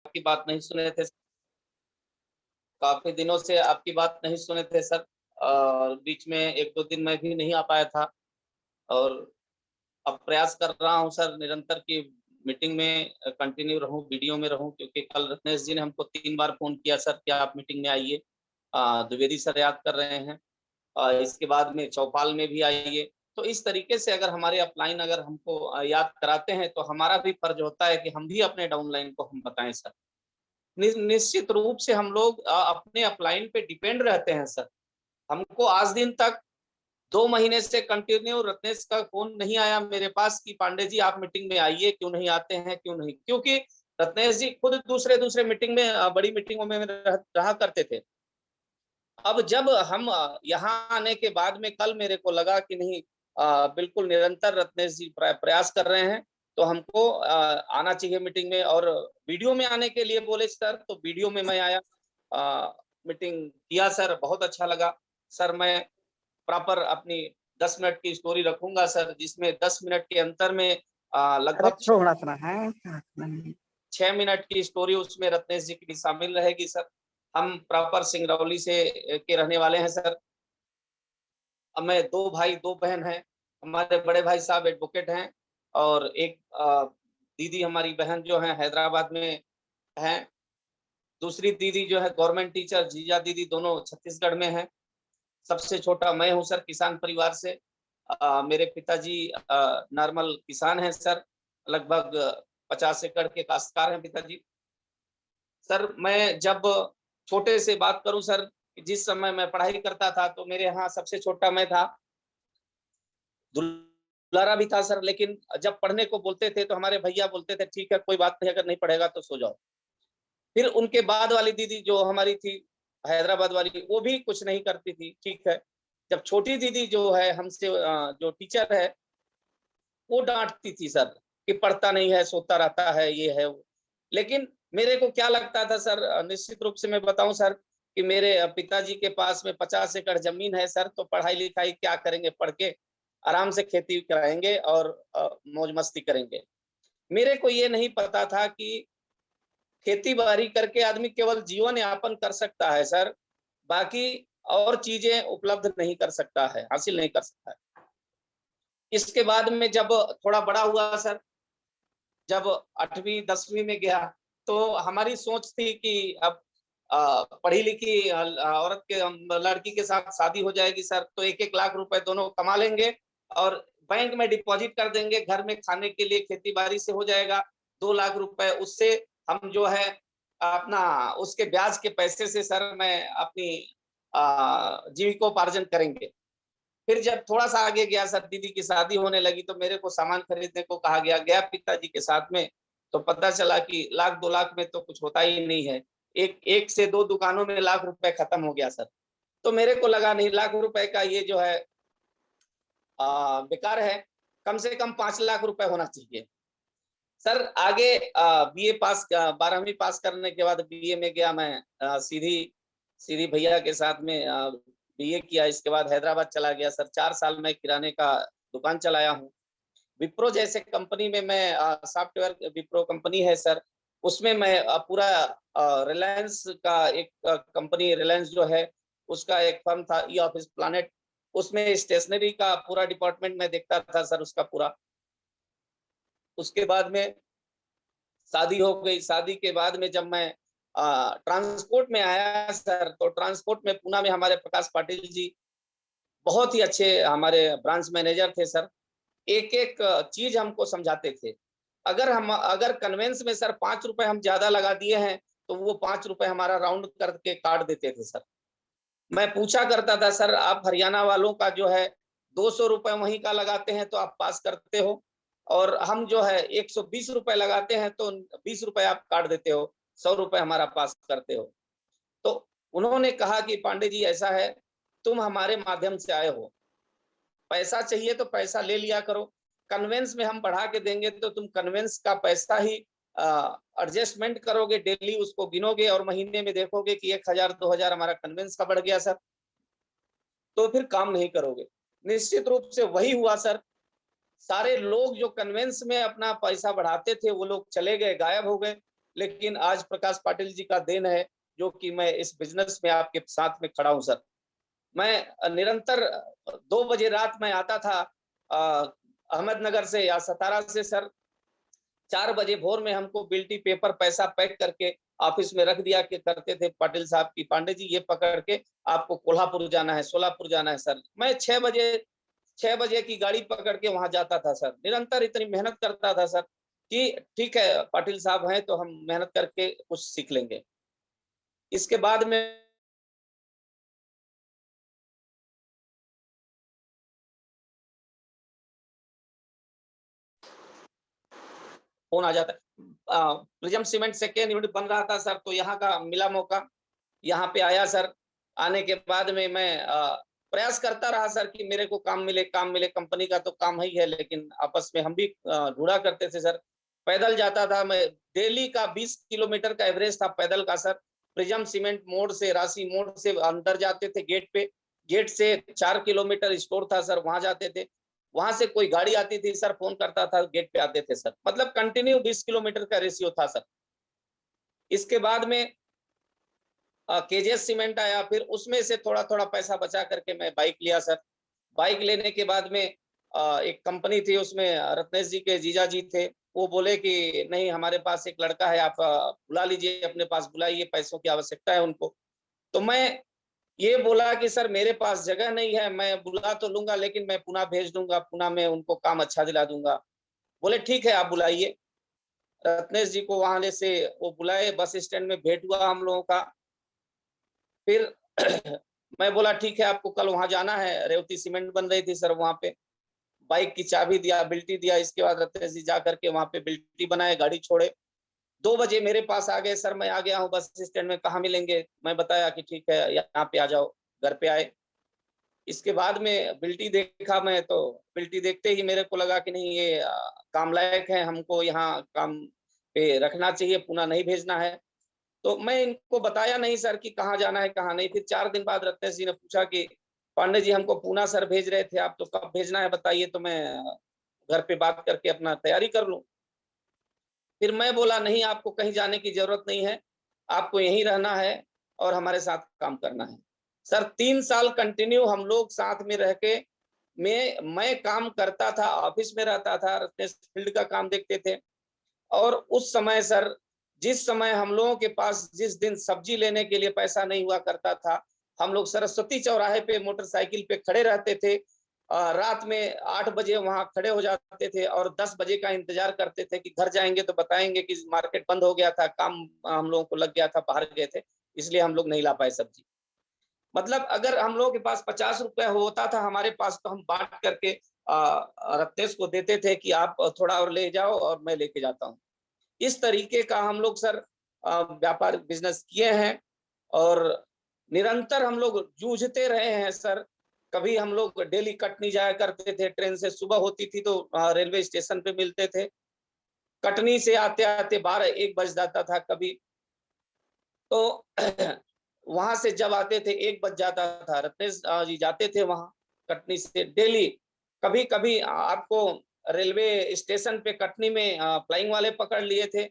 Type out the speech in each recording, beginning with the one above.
आपकी बात नहीं सुने थे, काफी दिनों से आपकी बात नहीं सुने थे सर। और बीच में 1-2 दिन मैं भी नहीं आ पाया था और अब प्रयास कर रहा हूँ सर निरंतर की मीटिंग में कंटिन्यू रहूँ, वीडियो में रहूँ, क्योंकि कल रत्नेश जी ने हमको 3 बार फ़ोन किया, सर क्या आप मीटिंग में आइए। द्विवेदी सर याद कर रहे हैं। इसके बाद में चौपाल में भी आइए। तो इस तरीके से अगर हमारे अपलाइन अगर हमको याद कराते हैं, तो हमारा भी फर्ज होता है कि हम भी अपने डाउनलाइन को हम बताएँ सर। निश्चित रूप से हम लोग अपने अपलाइन पे डिपेंड रहते हैं सर। हमको आज दिन तक 2 महीने से कंटिन्यू रत्नेश का फ़ोन नहीं आया मेरे पास कि पांडे जी आप मीटिंग में आइए, क्यों नहीं आते हैं, क्यों नहीं? क्योंकि रत्नेश जी खुद दूसरे-दूसरे मीटिंग में बड़ी मीटिंगों में रहा करते थे। अब जब हम यहाँ आने के बाद में कल मेरे को लगा कि नहीं, बिल्कुल निरंतर रत्नेश जी प्रयास कर रहे हैं, तो हमको आना चाहिए मीटिंग में। और वीडियो में आने के लिए बोले सर, तो वीडियो में मैं आया, मीटिंग किया सर, बहुत अच्छा लगा। सर मैं प्रॉपर अपनी 10 मिनट की स्टोरी रखूँगा सर, जिसमें 10 मिनट के अंतर में अरे लगभग थोड़ा-सा है। 6 मिनट की स्टोरी उसमें रत्नेश जी की भी शामिल रहेगी सर। हम प्रॉपर सिंगरौली से के रहने वाले हैं सर। अब मैं 2 भाई 2 बहन हैं। हमारे बड़े भाई साहब एडवोकेट हैं और एक दीदी हमारी बहन जो है हैदराबाद में हैं। दूसरी दीदी जो है गवर्नमेंट टीचर, जीजा दीदी दोनों छत्तीसगढ़ में हैं। सबसे छोटा मैं हूँ सर, किसान परिवार से। मेरे पिताजी नॉर्मल किसान हैं सर, लगभग 50 एकड़ के काश्तकार हैं पिताजी। सर मैं जब छोटे से बात करूँ सर, जिस समय मैं पढ़ाई करता था, तो मेरे यहाँ सबसे छोटा मैं था। दुलारा भी था सर, लेकिन जब पढ़ने को बोलते थे, तो हमारे भैया बोलते थे, "ठीक है, कोई बात नहीं, अगर नहीं पढ़ेगा तो सो जाओ।" फिर उनके बाद वाली दीदी जो हमारी थी, हैदराबाद वाली, वो भी कुछ नहीं करती थी, ठीक है। जब छोटी दीदी जो है हमसे जो टीचर है, वो डाँटती थी सर, कि पढ़ता नहीं है, सोता रहता है, ये है वो। लेकिन मेरे को क्या लगता था सर, निश्चित रूप से मैं बताऊँ सर, कि मेरे पिताजी के पास में 50 एकड़ ज़मीन है सर, तो पढ़ाई-लिखाई क्या करेंगे, पढ़ के आराम से खेती कराएँगे और मौज-मस्ती करेंगे। मेरे को ये नहीं पता था कि खेती-बाड़ी करके आदमी केवल जीवन यापन कर सकता है सर, बाकी और चीज़ें उपलब्ध नहीं कर सकता है, हासिल नहीं कर सकता है। इसके बाद में जब थोड़ा बड़ा हुआ सर, जब 8वीं 10वीं में गया, तो हमारी सोच थी कि अब पढ़ी-लिखी औरत के लड़की के साथ शादी हो जाएगी सर, तो 1-1 लाख रुपए दोनों कमा लेंगे और बैंक में डिपॉज़िट कर देंगे, घर में खाने के लिए खेती-बाड़ी से हो जाएगा, 2 लाख रुपए उससे हम जो है अपना उसके ब्याज के पैसे से सर मैं अपनी जीविकोपार्जन करेंगे। फिर जब थोड़ा-सा आगे गया सर, दीदी की शादी होने लगी, तो मेरे को सामान खरीदने को कहा गया, गया पिताजी के साथ में, तो पता चला कि लाख 2 लाख में तो कुछ होता ही नहीं है। एक 1 से 2 दुकानों में लाख रुपए खत्म हो गया सर। तो मेरे को लगा नहीं, लाख रुपए का ये जो है बेकार है, कम से कम 5 लाख रुपए होना चाहिए। सर आगे बीए पास 12वीं पास करने के बाद बीए में गया मैं, सीधी सीधी भैया के साथ में बीए किया, इसके बाद हैदराबाद चला गया सर, 4 साल मैं किराने का दुकान चलाया हूँ। विप्रो जैसे कंपनी में मैं सॉफ्टवेयर विप्रो कंपनी है सर, उसमें मैं पूरा रिलायंस का एक कंपनी रिलायंस जो है, उसका एक फर्म था ई ऑफिस प्लैनेट, उसमें स्टेशनरी का पूरा डिपार्टमेंट मैं देखता था सर उसका पूरा। उसके बाद में शादी हो गई, शादी के बाद में जब मैं ट्रांसपोर्ट में आया सर, तो ट्रांसपोर्ट में पूना में हमारे प्रकाश पाटिल जी बहुत ही अच्छे हमारे ब्रांच मैनेजर थे सर। एक-एक चीज़ हमको समझाते थे। अगर कन्वेंस में सर ₹5 हम ज़्यादा लगा दिए हैं, तो वो ₹5 हमारा राउंड करके काट देते थे सर। मैं पूछा करता था, सर आप हरियाणा वालों का जो है ₹200 वहीं का लगाते हैं तो आप पास करते हो और हम जो है ₹120 लगाते हैं तो ₹20 आप काट देते हो, ₹100 हमारा पास करते हो। तो उन्होंने कहा कि पांडे जी ऐसा है, तुम हमारे माध्यम से आए हो, पैसा चाहिए तो पैसा ले लिया करो, कन्वेंस में हम बढ़ा के देंगे तो तुम कन्वेंस का पैसा ही एडजस्टमेंट करोगे, डेली उसको गिनोगे और महीने में देखोगे कि 1000 2000 हमारा कन्वेंस का बढ़ गया सर, तो फिर काम नहीं करोगे। निश्चित रूप से वही हुआ सर। सारे लोग जो कन्वेंस में अपना पैसा बढ़ाते थे, वो लोग चले गए, गायब हो गए। लेकिन आज प्रकाश पाटिल जी का देन है जो कि मैं इस बिजनेस में आपके साथ में खड़ा हूं सर। मैं निरंतर 2 बजे रात में आता था अहमदनगर से या सतारा से सर। 4 बजे भोर में हमको बिल्टी पेपर पैसा पैक करके ऑफिस में रख दिया कि करते थे पाटिल साहब की, पांडे जी ये पकड़ के आपको कोल्हापुर जाना है, सोलापुर जाना है सर। मैं 6 बजे की गाड़ी पकड़ के वहां जाता था सर। निरंतर इतनी मेहनत करता था सर कि ठीक है पाटिल साहब हैं तो हम मेहनत करके कुछ सीख लेंगे। इसके बाद में फोन आ जाता है। प्रिज्म सीमेंट सेकेंड यूनिट बन रहा था सर, तो यहाँ का मिला मौका, यहाँ पे आया सर। आने के बाद में मैं प्रयास करता रहा सर कि मेरे को काम मिले, काम मिले। कंपनी का तो काम ही है, लेकिन आपस में हम भी ढूंढा करते थे सर। पैदल जाता था मैं, डेली का 20 किलोमीटर का एवरेज था पैदल का सर। प्रिज्म सीमेंट मोड़ से, राशि मोड़ से अंदर जाते थे गेट पे। गेट से 4 किलोमीटर स्टोर था सर, वहां जाते थे। वहां से कोई गाड़ी आती थी सर, फोन करता था, गेट पे आते थे सर। मतलब कंटिन्यू 20 किलोमीटर का रेशियो था सर। इसके बाद में केजेस सीमेंट आया, फिर उसमें से थोड़ा थोड़ा पैसा बचा करके मैं बाइक लिया सर। बाइक लेने के बाद में एक कंपनी थी, उसमें रत्नेश जी के जीजा जी थे। वो बोले कि नहीं हमारे पास एक लड़का है, आप बुला लीजिए, अपने पास बुलाइए, पैसों की आवश्यकता है उनको। तो मैं ये बोला कि सर मेरे पास जगह नहीं है, मैं बुला तो लूंगा लेकिन मैं पुणे भेज दूंगा, पुणे में उनको काम अच्छा दिला दूंगा। बोले ठीक है आप बुलाइए। रत्नेश जी को वहां से वो बुलाए, बस स्टैंड में भेंट हुआ हम लोगों का। फिर मैं बोला ठीक है आपको कल वहां जाना है, रेवती सीमेंट बन रही थी सर वहां पे। बाइक की चाबी दिया, बिल्टी दिया। इसके बाद रत्नेश जी जा करके वहां पे बिल्टी बनाए, गाड़ी छोड़े। 2 बजे मेरे पास आ गए सर, मैं आ गया हूँ बस स्टैंड में, कहाँ मिलेंगे? मैं बताया कि ठीक है यहाँ पे आ जाओ। घर पे आए। इसके बाद में बिल्टी देखा मैं, तो बिल्टी देखते ही मेरे को लगा कि नहीं ये काम लायक है, हमको यहाँ काम पे रखना चाहिए, पुणे नहीं भेजना है। तो मैं इनको बताया नहीं सर कि कहाँ जाना है कहाँ नहीं। फिर 4 दिन बाद रत्नेश जी ने पूछा कि पांडे जी हमको पुणे सर भेज रहे थे, आप तो कब भेजना है बताइए, तो मैं घर पे बात करके अपना तैयारी कर लूं। फिर मैं बोला नहीं आपको कहीं जाने की जरूरत नहीं है, आपको यहीं रहना है और हमारे साथ काम करना है। सर 3 साल कंटिन्यू हम लोग साथ में रह के, मैं काम करता था, ऑफिस में रहता था, रत्नेश फील्ड का काम देखते थे। और उस समय सर, जिस समय हम लोगों के पास जिस दिन सब्जी लेने के लिए पैसा नहीं हुआ करता था, हम लोग सरस्वती चौराहे पे मोटरसाइकिल पे खड़े रहते थे। रात में 8 बजे वहां खड़े हो जाते थे और 10 बजे का इंतजार करते थे कि घर जाएंगे तो बताएंगे कि मार्केट बंद हो गया था, काम हम लोगों को लग गया था, बाहर गए थे, इसलिए हम लोग नहीं ला पाए सब्जी। मतलब अगर हम लोगों के पास 50 रुपए होता था हमारे पास, तो हम बांट करके रत्नेश को देते थे कि आप थोड़ा और ले जाओ और मैं लेके जाता हूँ। इस तरीके का हम लोग सर व्यापार बिजनेस किए हैं और निरंतर हम लोग जूझते रहे हैं सर। कभी हम लोग डेली कटनी जाया करते थे, ट्रेन से सुबह होती थी तो रेलवे स्टेशन पे मिलते थे। कटनी से आते आते 12-1 बज जाता था कभी। तो वहां से जब आते थे 1 बज जाता था। रत्नेश जी जाते थे वहां कटनी से डेली। कभी कभी आपको रेलवे स्टेशन पे कटनी में फ्लाइंग वाले पकड़ लिए थे।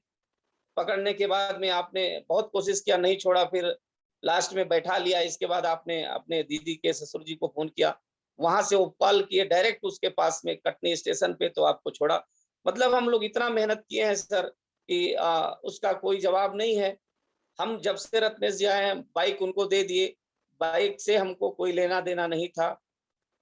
पकड़ने के बाद में आपने बहुत कोशिश किया, नहीं छोड़ा, फिर लास्ट में बैठा लिया। इसके बाद आपने अपने दीदी के ससुर जी को फोन किया, वहां से वो कॉल किए डायरेक्ट उसके पास में कटनी स्टेशन पे, तो आपको छोड़ा। मतलब हम लोग इतना मेहनत किए हैं सर कि उसका कोई जवाब नहीं है। हम जब से रत्नेश जी आए हैं, बाइक उनको दे दिए। बाइक से हमको कोई लेना देना नहीं था,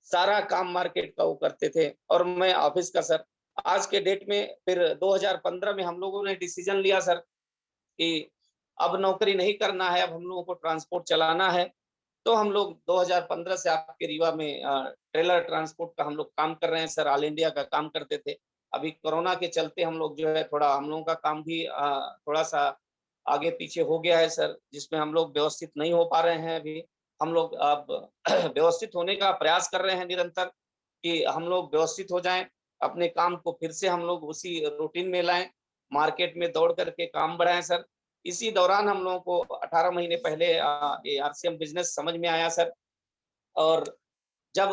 सारा काम मार्केट का वो करते थे और मैं ऑफिस का सर। आज के डेट में फिर 2015 में हम लोगों ने डिसीजन लिया सर कि अब नौकरी नहीं करना है, अब हम लोगों को ट्रांसपोर्ट चलाना है। तो हम लोग 2015 से आपके रीवा में ट्रेलर ट्रांसपोर्ट का हम लोग काम कर रहे हैं सर। ऑल इंडिया का काम करते थे। अभी कोरोना के चलते हम लोग जो है थोड़ा हम लोगों का काम भी थोड़ा सा आगे पीछे हो गया है सर, जिसमें हम लोग व्यवस्थित नहीं हो पा रहे हैं अभी। हम लोग अब व्यवस्थित होने का प्रयास कर रहे हैं निरंतर कि हम लोग व्यवस्थित हो जाएं, अपने काम को फिर से हम लोग उसी रूटीन में लाएं, मार्केट में दौड़ करके काम बढ़ाएं सर। इसी दौरान हम लोगों को 18 महीने पहले ये आरसीएम बिजनेस समझ में आया सर। और जब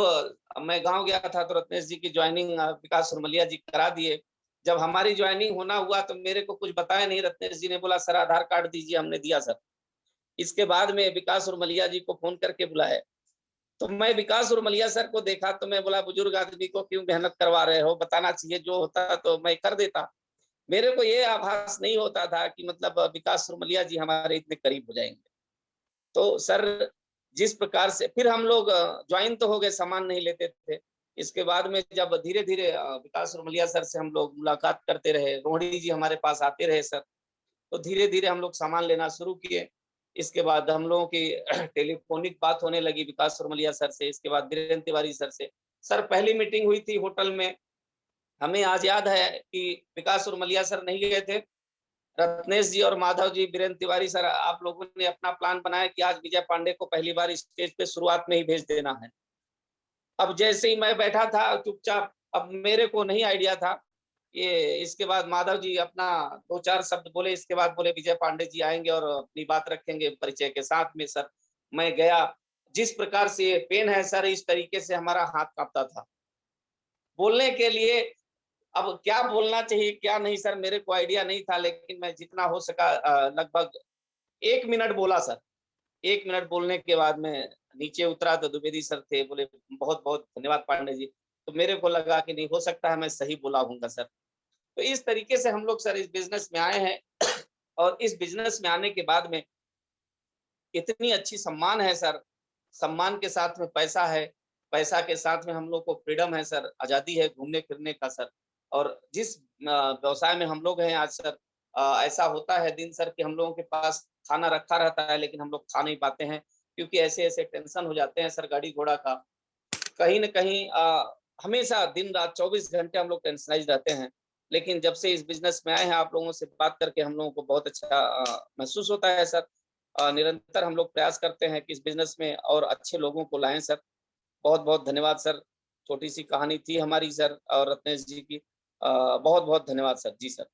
मैं गांव गया था तो रत्नेश जी की ज्वाइनिंग विकास सुरमलिया जी करा दिए। जब हमारी ज्वाइनिंग होना हुआ तो मेरे को कुछ बताया नहीं। रत्नेश जी ने बोला सर आधार कार्ड दीजिए, हमने दिया सर। इसके बाद में विकास उर्मलिया जी को फोन करके बुलाया, तो मैं विकास उर्मलिया सर को देखा तो मैं बोला बुजुर्ग आदमी को क्यों मेहनत करवा रहे हो, बताना चाहिए, जो होता तो मैं कर देता। मेरे को ये आभास नहीं होता था कि मतलब विकास उर्मलिया जी हमारे इतने करीब हो जाएंगे। तो सर जिस प्रकार से फिर हम लोग ज्वाइन तो हो गए, सामान नहीं लेते थे। इसके बाद में जब धीरे धीरे विकास उर्मलिया सर से हम लोग मुलाकात करते रहे, रोहिणी जी हमारे पास आते रहे सर, तो धीरे धीरे हम लोग सामान लेना शुरू किए। इसके बाद हम लोगों की टेलीफोनिक बात होने लगी विकास उर्मलिया सर से, इसके बाद बीरेन्द्र तिवारी सर से। सर पहली मीटिंग हुई थी होटल में, हमें आज याद है कि विकास उर्मलिया सर नहीं गए थे, रत्नेश जी और माधव जी, बीरेन्द्र तिवारी सर, आप लोगों ने अपना प्लान बनाया कि आज विजय पांडे को पहली बार स्टेज पे शुरुआत में ही भेज देना है। अब जैसे ही मैं बैठा था चुपचाप, अब मेरे को नहीं आइडिया था ये। इसके बाद माधव जी अपना 2-4 शब्द बोले, इसके बाद बोले विजय पांडे जी आएंगे और अपनी बात रखेंगे परिचय के साथ में। सर मैं गया, जिस प्रकार से ये पेन है सर, इस तरीके से हमारा हाथ कांपता था बोलने के लिए। अब क्या बोलना चाहिए क्या नहीं सर, मेरे को आइडिया नहीं था, लेकिन मैं जितना हो सका लगभग 1 मिनट बोला सर। 1 मिनट बोलने के बाद मैं नीचे उतरा तो द्विवेदी सर थे, बोले बहुत बहुत धन्यवाद पांडे जी। तो मेरे को लगा कि नहीं, हो सकता है मैं सही बोला हूँगा सर। तो इस तरीके से हम लोग सर इस बिजनेस में आए हैं और इस बिजनेस में आने के बाद में इतनी अच्छी सम्मान है सर, सम्मान के साथ में पैसा है, पैसा के साथ में हम लोग को फ्रीडम है सर, आज़ादी है घूमने फिरने का सर। और जिस व्यवसाय में हम लोग हैं आज सर, ऐसा होता है दिन सर कि हम लोगों के पास खाना रखा रहता है लेकिन हम लोग खा नहीं पाते हैं, क्योंकि ऐसे-ऐसे टेंशन हो जाते हैं सर गाड़ी घोड़ा का। कहीं न कहीं हमेशा दिन-रात 24 घंटे हम लोग टेंशनाइज़ रहते हैं। लेकिन जब से इस बिज़नेस में आए हैं, आप लोगों से बात करके हम लोगों को बहुत अच्छा महसूस होता है सर। निरंतर हम लोग प्रयास करते हैं कि इस बिज़नेस में और अच्छे लोगों को लाएँ सर। बहुत-बहुत धन्यवाद सर। छोटी-सी कहानी थी हमारी सर और रत्नेश जी की। बहुत-बहुत धन्यवाद सर। जी सर।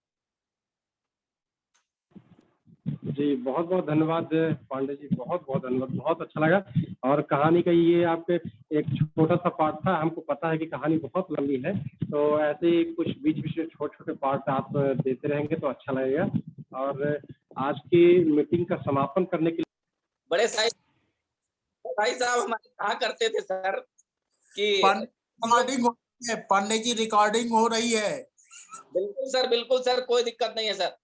जी, बहुत-बहुत धन्यवाद पांडे जी, बहुत-बहुत धन्यवाद, बहुत अच्छा लगा। और कहानी का ये आपके एक छोटा-सा पार्ट था, हमको पता है कि कहानी बहुत लंबी है, तो ऐसे ही कुछ बीच-बीच में छोटे-छोटे पार्ट आप देते रहेंगे तो अच्छा लगेगा। और आज की मीटिंग का समापन करने के बड़े भाई साहब हमारे कहा करते थे सर कि हम लोग रिकॉर्डिंग हो रही है, पांडे जी रिकॉर्डिंग हो रही है। बिल्कुल सर, कोई दिक्कत नहीं है सर।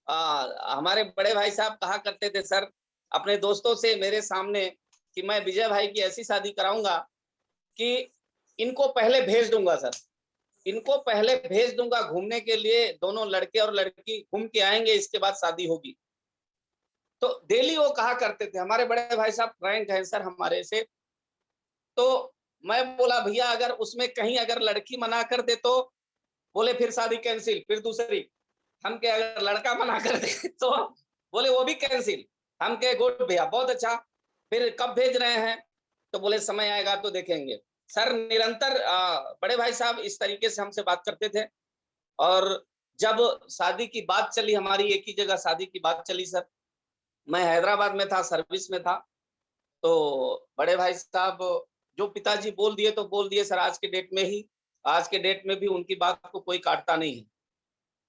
हमारे बड़े भाई साहब कहा करते थे सर अपने दोस्तों से मेरे सामने कि मैं विजय भाई की ऐसी शादी कराऊंगा कि इनको पहले भेज दूंगा सर, इनको पहले भेज दूंगा घूमने के लिए, दोनों लड़के और लड़की घूम के आएंगे, इसके बाद शादी होगी। तो डेली वो कहा करते थे, हमारे बड़े भाई साहब फ्रैंक हैं सर हमारे से। तो मैं बोला भैया अगर उसमें कहीं अगर लड़की मना कर दे तो, बोले फिर शादी कैंसिल, फिर दूसरी। हम कहे अगर लड़का मना कर दे तो, बोले वो भी कैंसिल। हम कहे गुड भैया बहुत अच्छा, फिर कब भेज रहे हैं? तो बोले समय आएगा तो देखेंगे। सर निरंतर बड़े भाई साहब इस तरीके से हमसे बात करते थे। और जब शादी की बात चली, हमारी एक ही जगह शादी की बात चली सर, मैं हैदराबाद में था, सर्विस में था। तो बड़े भाई साहब जो पिताजी बोल दिए तो बोल दिए सर, आज के डेट में ही, आज के डेट में भी उनकी बात को कोई काटता नहीं है।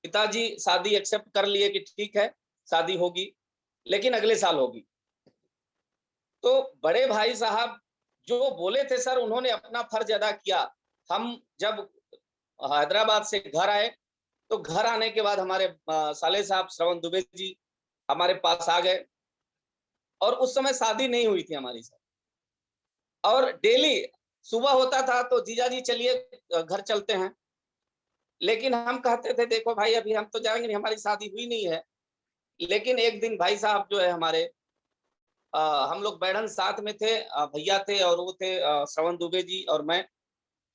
पिताजी शादी एक्सेप्ट कर लिए कि ठीक है शादी होगी, लेकिन अगले साल होगी। तो बड़े भाई साहब जो बोले थे सर, उन्होंने अपना फर्ज अदा किया। हम जब हैदराबाद से घर आए, तो घर आने के बाद हमारे साले साहब श्रवण दुबे जी हमारे पास आ गए, और उस समय शादी नहीं हुई थी हमारी सर। और डेली सुबह होता था तो जीजा जी चलिए घर चलते हैं, लेकिन हम कहते थे देखो भाई अभी हम तो जाएंगे नहीं, हमारी शादी हुई नहीं है। लेकिन एक दिन भाई साहब जो है हमारे, हम लोग बैठन साथ में थे, भैया थे और वो थे श्रवण दुबे जी और मैं।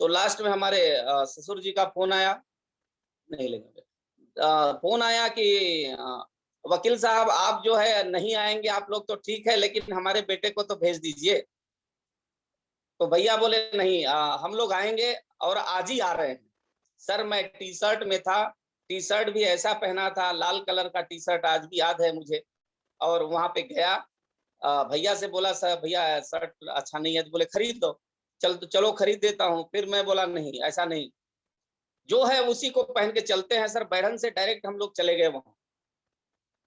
तो लास्ट में हमारे ससुर जी का फोन आया, नहीं लेंगे, फोन आया कि वकील साहब आप जो है नहीं आएंगे आप लोग तो ठीक है, लेकिन हमारे बेटे को तो भेज दीजिए। तो भैया बोले नहीं, हम लोग आएंगे और आज ही आ रहे हैं। सर मैं टी शर्ट में था, टी शर्ट भी ऐसा पहना था, लाल कलर का टी शर्ट आज भी याद है मुझे। और वहां पे गया, भैया से बोला सर भैया शर्ट अच्छा नहीं है, तो बोले खरीद दो। चलो खरीद देता हूँ। फिर मैं बोला नहीं ऐसा नहीं, जो है उसी को पहन के चलते हैं सर। बैढ़न से डायरेक्ट हम लोग चले गए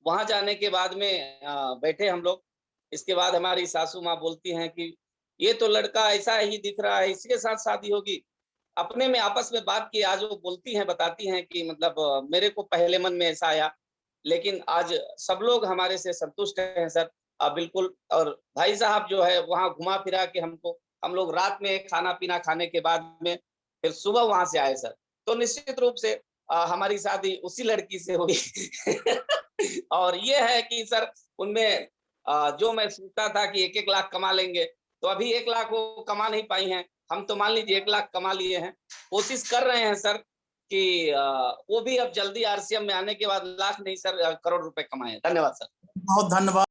वहां जाने के बाद में बैठे हम लोग। इसके बाद हमारी सासू माँ बोलती हैं कि ये तो लड़का ऐसा ही दिख रहा है, इसके साथ शादी होगी। अपने में आपस में बात की, आज वो बोलती हैं, बताती हैं कि मतलब मेरे को पहले मन में ऐसा आया, लेकिन आज सब लोग हमारे से संतुष्ट हैं सर। बिल्कुल। और भाई साहब जो है वहाँ घुमा फिरा के हमको, हम लोग रात में खाना पीना खाने के बाद में फिर सुबह वहां से आए सर। तो निश्चित रूप से हमारी शादी उसी लड़की से हुई। और ये है कि सर उनमें जो मैं सोचता था कि 1-1 लाख कमा लेंगे, तो अभी 1 लाख वो कमा नहीं पाई हैं। हम तो मान लीजिए 1 लाख कमा लिए हैं। कोशिश कर रहे हैं सर कि वो भी अब जल्दी आरसीएम में आने के बाद लाख नहीं सर, करोड़ रुपए कमाएं। धन्यवाद सर। बहुत धन्यवाद।